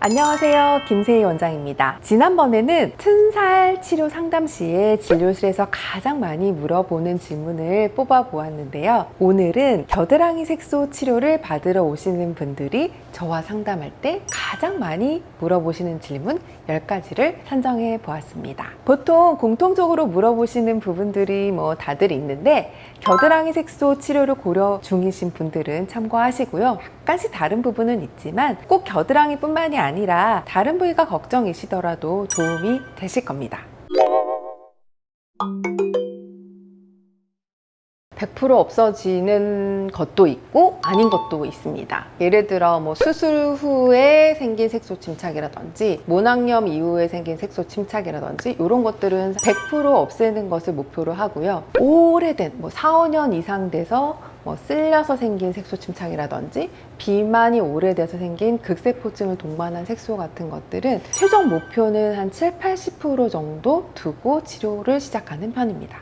안녕하세요, 김세희 원장입니다. 지난번에는 튼살 치료 상담 시에 진료실에서 가장 많이 물어보는 질문을 뽑아 보았는데요. 오늘은 겨드랑이 색소 치료를 받으러 오시는 분들이 저와 상담할 때 가장 많이 물어보시는 질문 10가지를 선정해 보았습니다. 보통 공통적으로 물어보시는 부분들이 다들 있는데, 겨드랑이 색소 치료를 고려 중이신 분들은 참고하시고요. 약간씩 다른 부분은 있지만 꼭 겨드랑이 뿐만이 아니라 다른 부위가 걱정이시더라도 도움이 되실 겁니다. 100% 없어지는 것도 있고 아닌 것도 있습니다. 예를 들어 수술 후에 생긴 색소 침착이라든지 모낭염 이후에 생긴 색소 침착이라든지 이런 것들은 100% 없애는 것을 목표로 하고요. 오래된 4, 5년 이상 돼서 쓸려서 생긴 색소 침착이라든지 비만이 오래돼서 생긴 극세포증을 동반한 색소 같은 것들은 최종 목표는 한 7, 80% 정도 두고 치료를 시작하는 편입니다.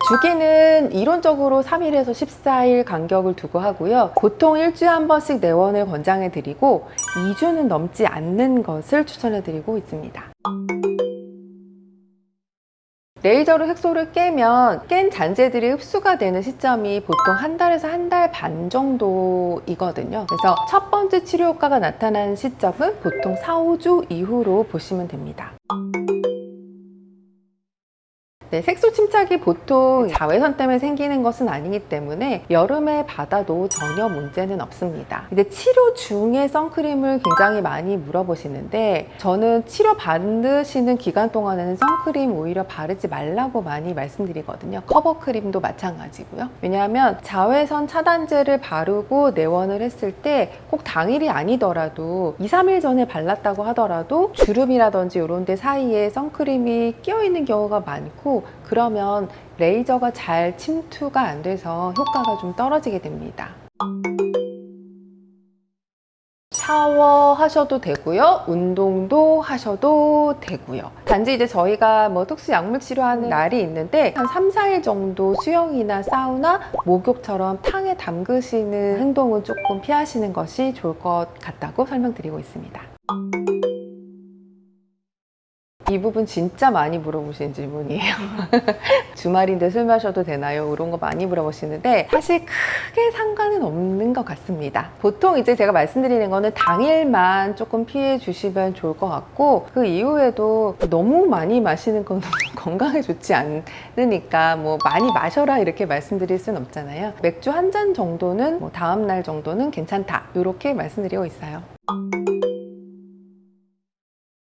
주기는 이론적으로 3일에서 14일 간격을 두고 하고요. 보통 일주일에 한 번씩 내원을 권장해 드리고 2주는 넘지 않는 것을 추천해 드리고 있습니다. 레이저로 색소를 깨면 깬 잔재들이 흡수가 되는 시점이 보통 한 달에서 한 달 반 정도이거든요. 그래서 첫 번째 치료 효과가 나타나는 시점은 보통 4, 5주 이후로 보시면 됩니다. 색소 침착이 보통 자외선 때문에 생기는 것은 아니기 때문에 여름에 받아도 전혀 문제는 없습니다. 이제 치료 중에 선크림을 굉장히 많이 물어보시는데, 저는 치료 받으시는 기간 동안에는 선크림 오히려 바르지 말라고 많이 말씀드리거든요. 커버크림도 마찬가지고요. 왜냐하면 자외선 차단제를 바르고 내원을 했을 때 꼭 당일이 아니더라도 2, 3일 전에 발랐다고 하더라도 주름이라든지 이런 데 사이에 선크림이 끼어 있는 경우가 많고, 그러면 레이저가 잘 침투가 안 돼서 효과가 좀 떨어지게 됩니다. 샤워하셔도 되고요, 운동도 하셔도 되고요. 단지 이제 저희가 특수 약물 치료하는 날이 있는데 한 3, 4일 정도 수영이나 사우나, 목욕처럼 탕에 담그시는 행동은 조금 피하시는 것이 좋을 것 같다고 설명드리고 있습니다. 이 부분 진짜 많이 물어보시는 질문이에요. 주말인데 술 마셔도 되나요? 이런 거 많이 물어보시는데 사실 크게 상관은 없는 것 같습니다. 보통 이제 제가 말씀드리는 거는 당일만 조금 피해 주시면 좋을 것 같고, 그 이후에도 너무 많이 마시는 건 건강에 좋지 않으니까 많이 마셔라 이렇게 말씀드릴 수는 없잖아요. 맥주 한 잔 정도는 다음 날 정도는 괜찮다 이렇게 말씀드리고 있어요.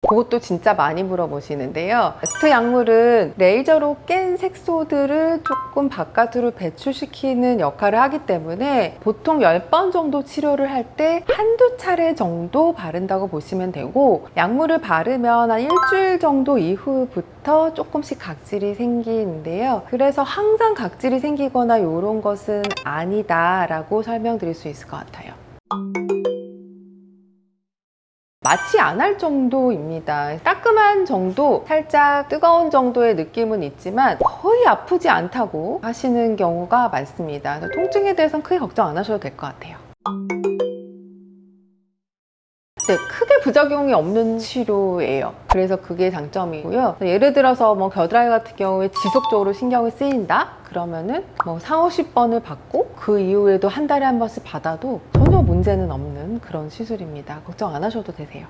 그것도 진짜 많이 물어보시는데요. 스트 약물은 레이저로 깬 색소들을 조금 바깥으로 배출시키는 역할을 하기 때문에 보통 10번 정도 치료를 할 때 한두 차례 정도 바른다고 보시면 되고, 약물을 바르면 한 일주일 정도 이후부터 조금씩 각질이 생기는데요. 그래서 항상 각질이 생기거나 이런 것은 아니다라고 설명드릴 수 있을 것 같아요. 마취 안 할 정도입니다. 따끔한 정도, 살짝 뜨거운 정도의 느낌은 있지만 거의 아프지 않다고 하시는 경우가 많습니다. 통증에 대해서는 크게 걱정 안 하셔도 될 것 같아요. 크게 부작용이 없는 치료예요. 그래서 그게 장점이고요. 예를 들어서 겨드랑이 같은 경우에 지속적으로 신경이 쓰인다? 그러면은 4, 50번을 받고 그 이후에도 한 달에 한 번씩 받아도 전혀 문제는 없는 그런 시술입니다. 걱정 안 하셔도 되세요.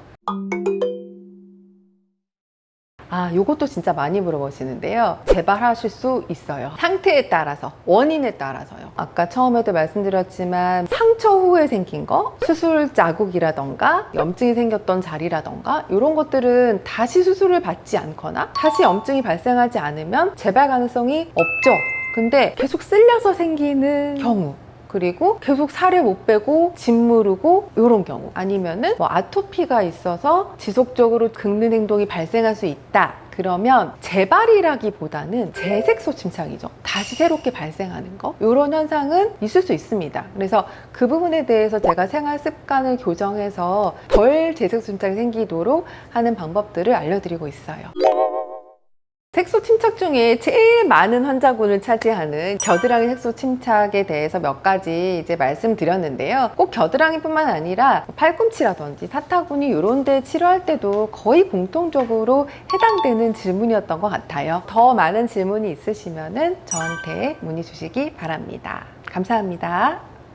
요것도 진짜 많이 물어보시는데요. 재발하실 수 있어요. 상태에 따라서, 원인에 따라서요. 아까 처음에도 말씀드렸지만 상처 후에 생긴 거, 수술 자국이라던가 염증이 생겼던 자리라던가 이런 것들은 다시 수술을 받지 않거나 다시 염증이 발생하지 않으면 재발 가능성이 없죠. 근데 계속 쓸려서 생기는 경우, 그리고 계속 살을 못 빼고 짓무르고 이런 경우, 아니면은 아토피가 있어서 지속적으로 긁는 행동이 발생할 수 있다. 그러면 재발이라기보다는 재색소 침착이죠. 다시 새롭게 발생하는 거, 이런 현상은 있을 수 있습니다. 그래서 그 부분에 대해서 제가 생활 습관을 교정해서 덜 재색소 침착이 생기도록 하는 방법들을 알려드리고 있어요. 색소 침착 중에 제일 많은 환자군을 차지하는 겨드랑이 색소 침착에 대해서 몇 가지 이제 말씀드렸는데요. 꼭 겨드랑이뿐만 아니라 팔꿈치라든지 사타구니 이런 데 치료할 때도 거의 공통적으로 해당되는 질문이었던 것 같아요. 더 많은 질문이 있으시면은 저한테 문의 주시기 바랍니다. 감사합니다.